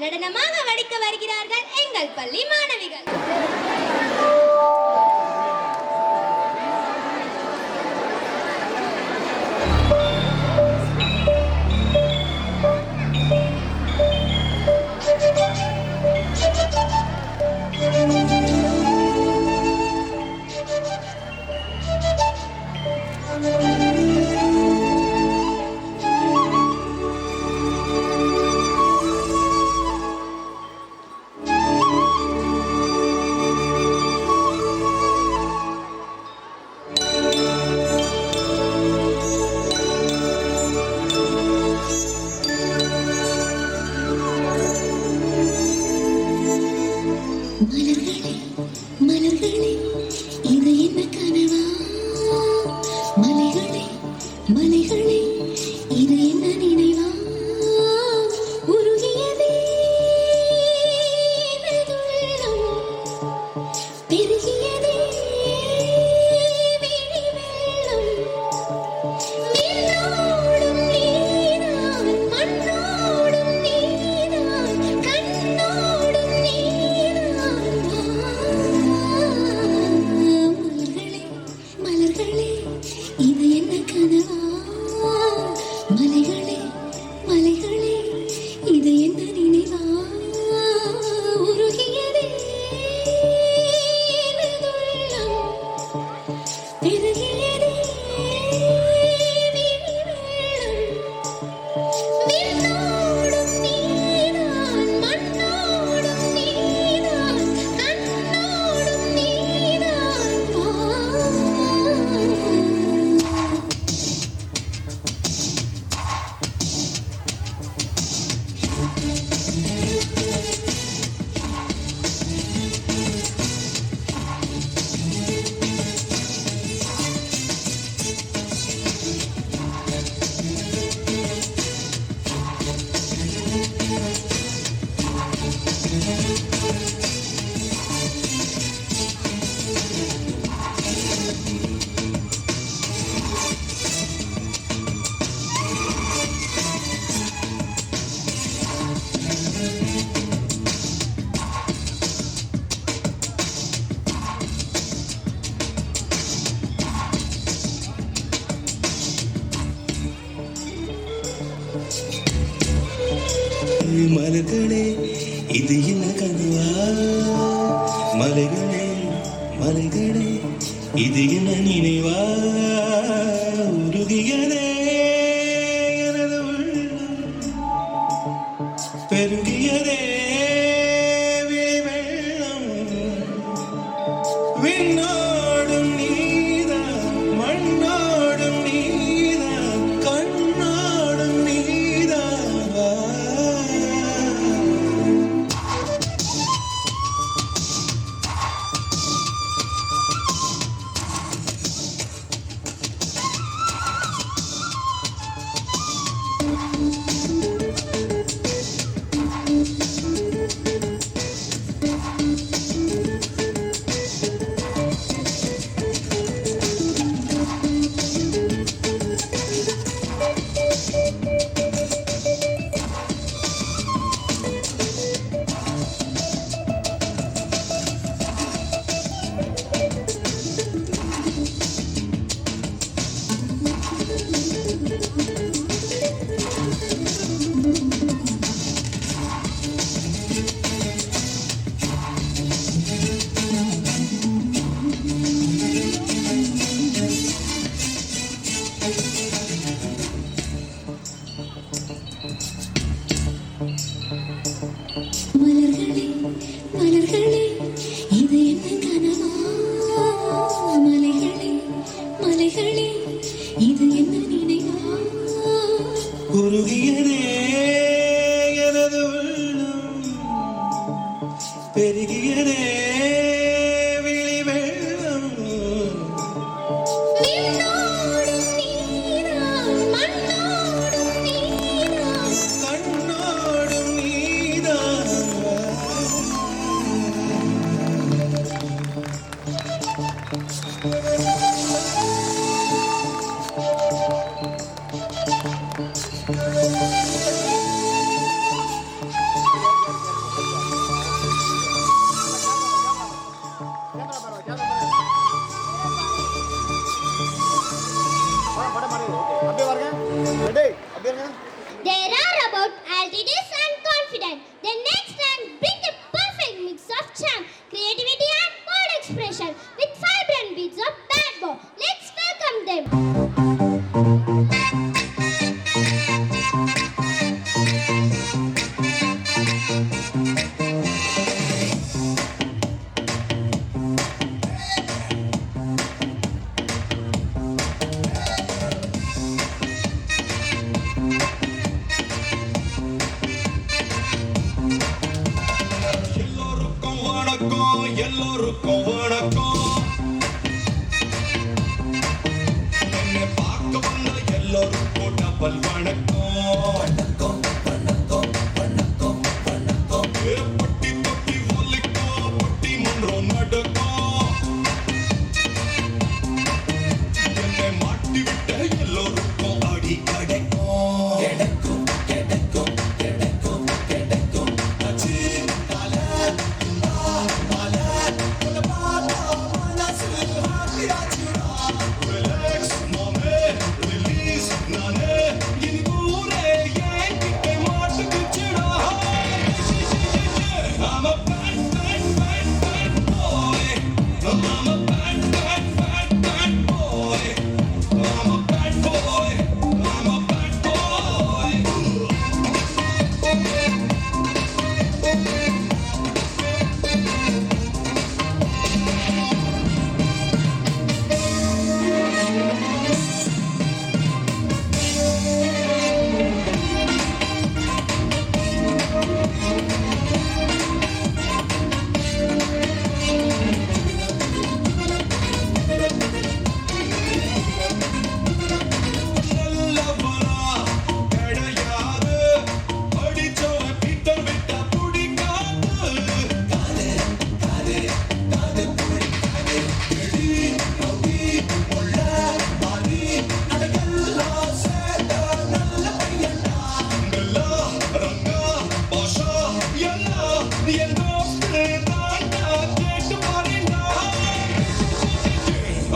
நடனமாக வடிக்க வருகிறார்கள் எங்கள் பள்ளி மாணவிகள். மலர்களே இது என்ன கனவா? மலைகளே மலைகளே இது என்ன நினைவா? உருகியதே எனது உள்ளம், பெருகியதே வெள்ளம். விண்ணோடும் நீதான், மண்ணோடும் நீதான், கண்ணோடும் நீதான். மலர்களே மலர்களே இது என்ன கனவா? மலைகளே மலைகளே இது என்ன நினைவா? உருகியதே எனது உள்ளம், பெருகியதே விழி வெள்ளம். விண்ணோடும் நீதான், மண்ணோடும் நீதான், கண்ணோடும் நீதான். வணக்கம் எல்லோருக்கும் வணக்கம். என்னை பார்க்க வந்த எல்லோருக்கும் டபுள் வணக்கம். பட்டி தொட்டி ஒலிக்கும் பட்டி மன்றம் நடக்கும். என்னை மாட்டி விட்ட எல்லோருக்கும் அடி கிடைக்கும். Relax, மாமே, release, நானே இனி ஊரே என்கிட்ட மாட்டுக்குச்சுடா. I'm a bad, bad, bad, bad boy. I'm a bad, bad, bad, bad boy. I'm a bad boy. I'm a bad boy. நல்லவனா கிடையாது. அடிச்சவன் கிட்ட விட்டா பிடிக்காது. நல்லா, ரங்கா, பாஷா, எல்லாம் என் தோஸ்து தாண்டா, கேட்டு பாருடா.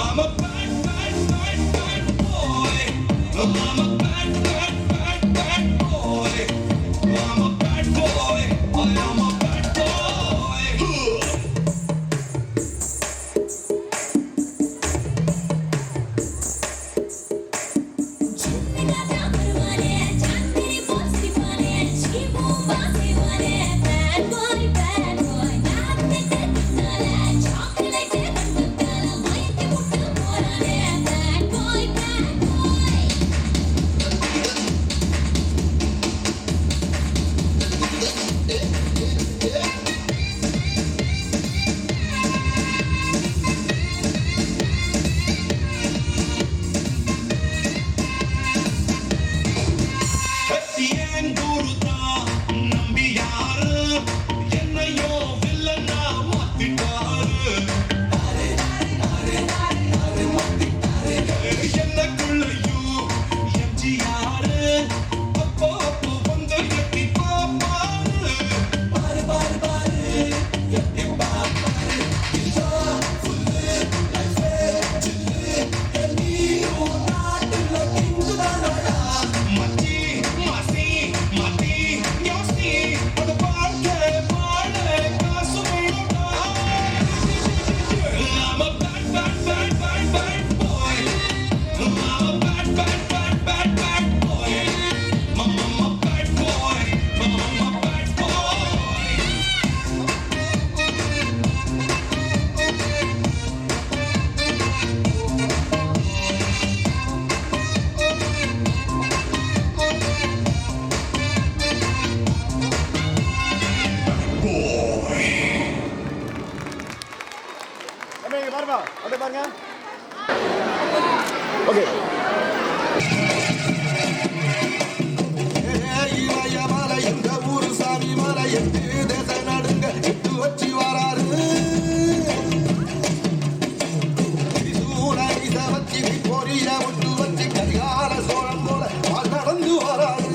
I'm a bad, bad, bad, bad boy. I'm a bad, bad, bad, bad boy. I'm a bad boy. I am a bad boy. என் குருதான் நம்பி யாரு என்னையோ வில்லனா மாத்திட்டாரு. என்னக்குள்ளயும் எம்ஜிஆரு அப்போ அப்போ வந்து எட்டி பாப்பாரு. மச்சி, மாசி, மாத்தி, யோசி, அது வாழ்க்கை வாழ காசு வேணும்டா. I'm a bad, bad, bad, bad, bad boy. I'm a bad, bad, bad, bad, bad boy. I'm a bad boy. I'm a bad boy. இங்க பாருங்க அப்படியே பாருங்க. ஓகே இளைய மலை எங்க ஊரு சாமி மலை எட்டு தேச நடுங்க இட்டு வச்சு வராரு. சூழலை சவச்சி பொரிய விட்டு வச்சு கரிகால சோழம் போல பால் நடந்து வராரு.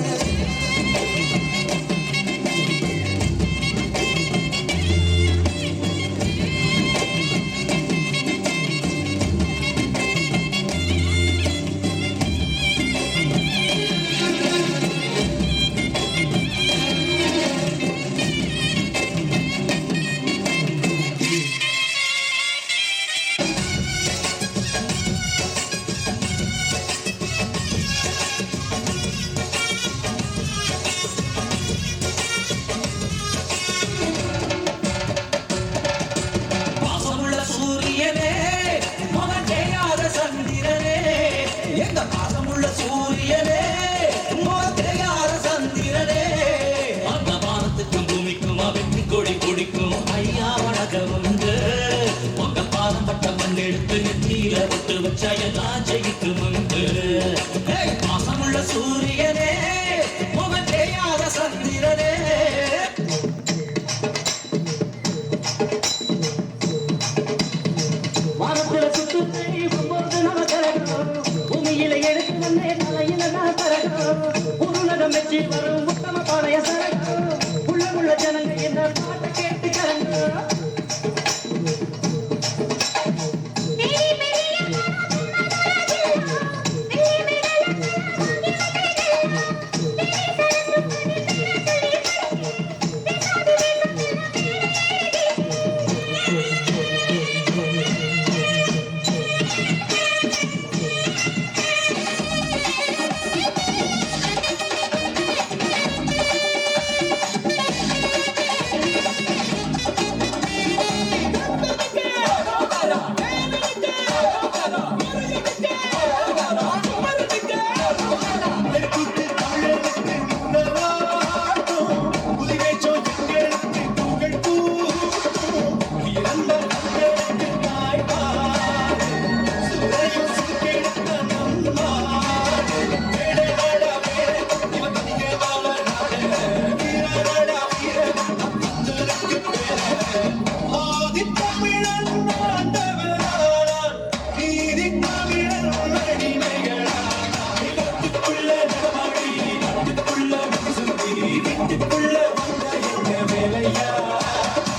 வேலையா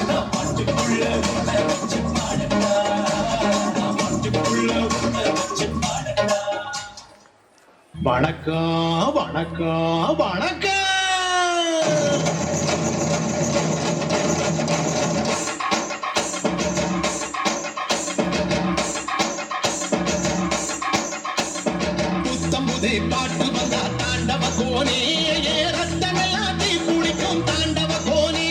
நான் பாட்டுக்குள்ள உன்னை வச்சு பாடட்டா நான் பாட்டுக்குள்ள உன்னை வச்சு பாடட்டா வணக்கம் வணக்கம் வணக்கம் புத்தம்புது பாட்டு வந்தா தாண்டவ கோனே ரத்தமெல்லாம் தீ குடிக்கும் தாண்டவ கோனே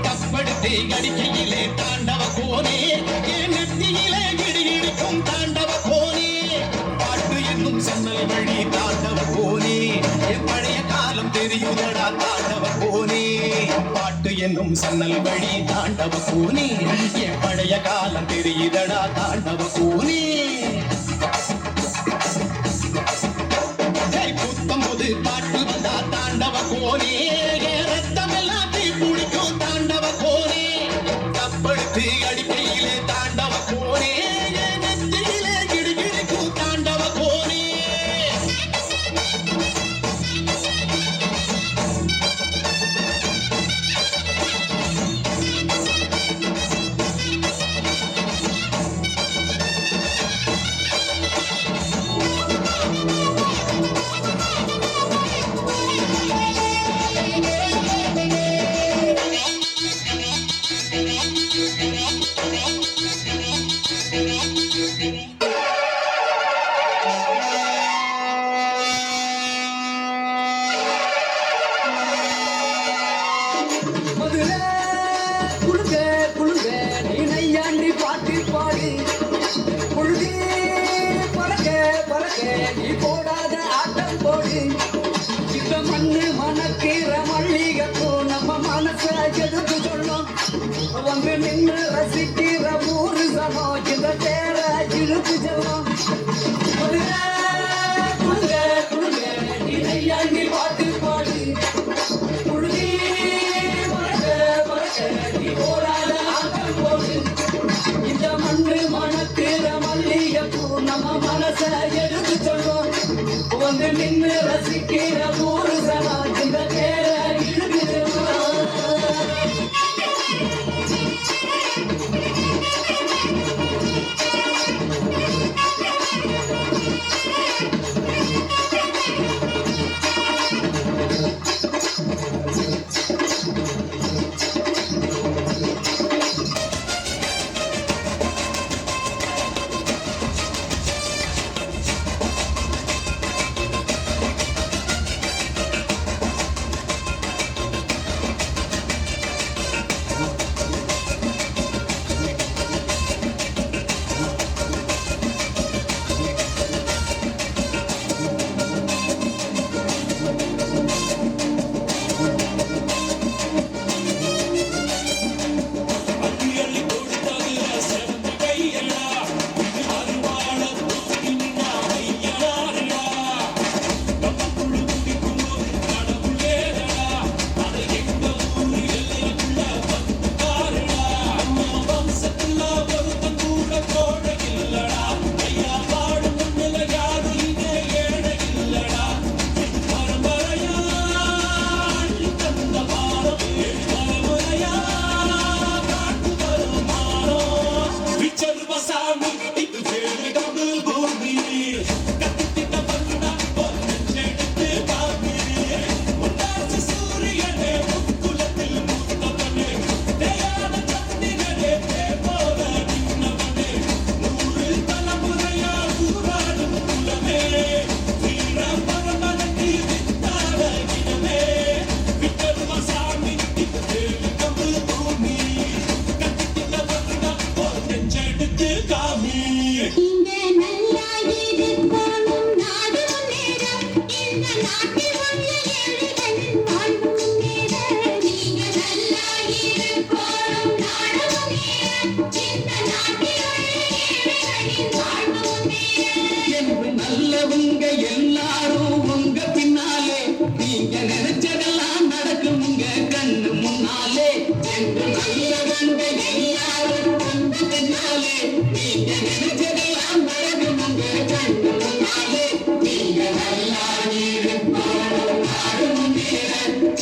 கப்படுத்தி அடிக்கையிலே தாண்டவ கோனே நெத்தியிலே கிடிகிடிக்கும் தாண்டவ கோனே பாட்டு என்னும் சன்னல் வழி தாண்டவ கோனே என் பழைய காலம் தெரியுதடா தாண்டவ கோனே பாட்டு என்னும் சன்னல் வழி தாண்டவ கோனே என் பழைய காலம் தெரியுதடா தாண்டவ கோனே புத்தம்போது பாட்டு வந்தா தாண்டவ கோனே ரத்தம் எல்லாம் தீ பிடிக்கும் தாண்டவ கோனே கப்படுத்து அடிக்கையிலே தாண்டவ கோனே நெத்தியிலே கிடிகிடிக்கும் தாண்டவ கோனே மதுரை குழுங்க குழுங்க நீ நையாண்டி பாட்டு பாடு குழுதி பறக்க பறக்க நீ போடாத ஆட்டம் போடு இந்த மண்ணு மணக்கிற மல்லிகைப்பூ நம்ம மனச எதுக்கு சொல்லும் வந்து நின்று ரசிக்கிற ஊரு சனம் இந்த தேர இழுத்து செல்லும் மதுரை குழுங்க குழுங்க நீ நையாண்டி பாட்டு பாடு குழுதி இந்த மண்ணு மணக்கிற மல்லிகைப்பூ நம்ம மனச எடுத்து சொல்லும் வந்து நின்று ரசிக்கிற ஊரு சனா இந்த பேர இழுத்து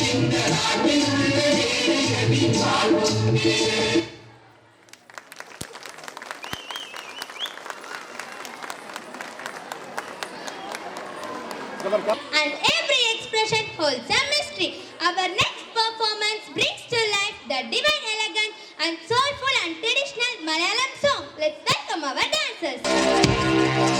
சின்ன நாட்டில் And every expression holds a mystery. Our next performance brings to life the divine elegance and soulful and traditional Malayalam song. Let's welcome our dancers.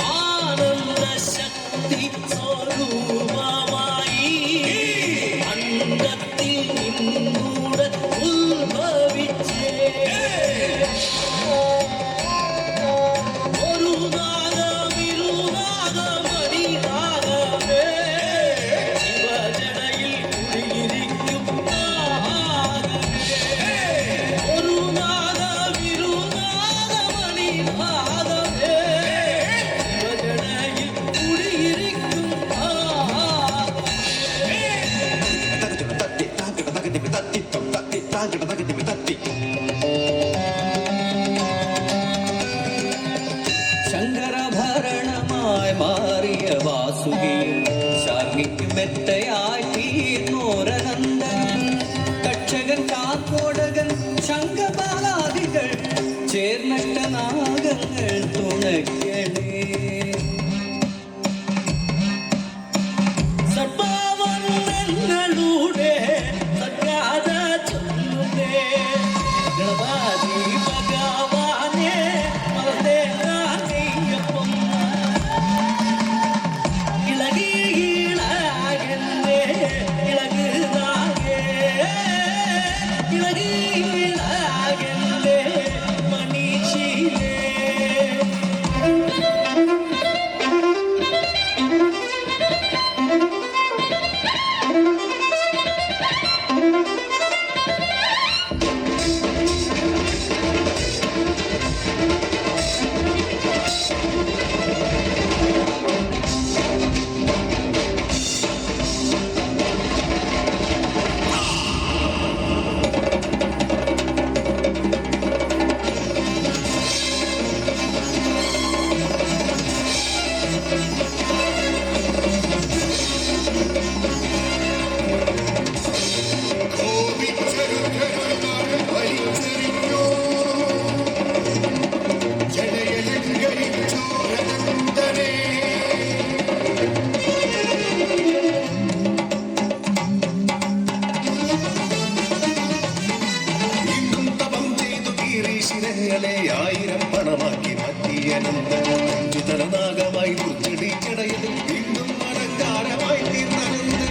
ആനന്ദ ശക്തി സ്വരൂപമായി അണ്ടത്തിൽ നിന്നൂടെ ഉത്ഭവിച്ചേ ഒരു നാഗമിരുനാഗമണിനാഗമേ ശിവജടയിൽ കുടിയിരിക്കും നാഗമേ ഒരു നാഗമിരുനാഗമണിനാഗമേ ശിവജടയിൽ കുടിയിരിക്കും ശങ്കരഭരണമായി മാറിയ വാസുകിയും ശാർങ്ങിക്ക് മെത്തയായി തീർന്നോരനന്ദൻ കക്ഷകൻ കാക്കോടകൻ ശംഖപാലാദികൾ ചേർന്നിട്ട നാഗങ്ങൾ തുണയ്ക്കണേ സർവവർണ്ണങ്ങളുടെ സജ്ജാത ചൊല്ലുന്നേ ഗണപതി ഭഗവാനെ മറന്നേയ്യപ്പം ഇളകിയിളാകെ ഇളകുതാകെ ഇളകിയിളാകെ മണിശീലേ ശിരങ്ങളെ ആയിരം പണമാക്കി മാറ്റിയനന്തൻ ചുതലനാഗമായി ദുർച്ചടിക്കടയിൽ വീണ്ടും അലങ്കാരമായി തീർന്നനന്തൻ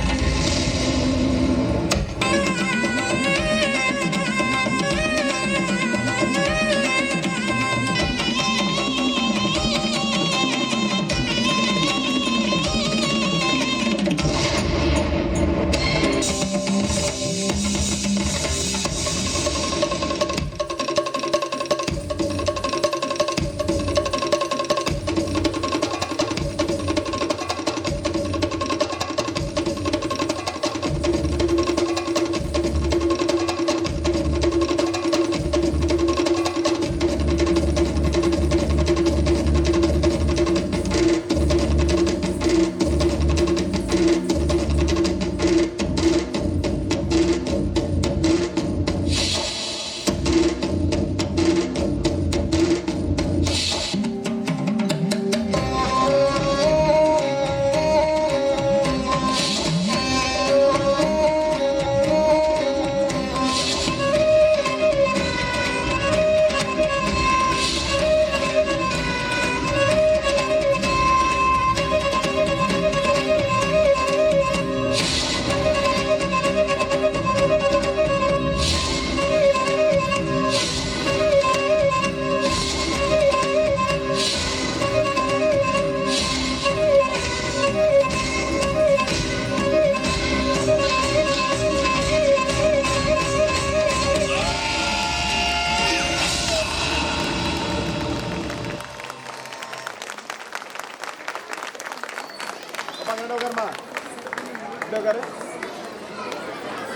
உட்காரு.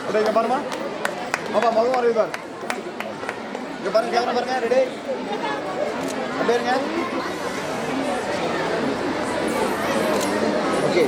அப்படியே இங்க பாருமா. பாப்பா முகம் வரைவு பாரு. இங்க பாருங்க, கேமரா பாருங்க, ரெடி. அப்படியே இருங்க. ஓகே.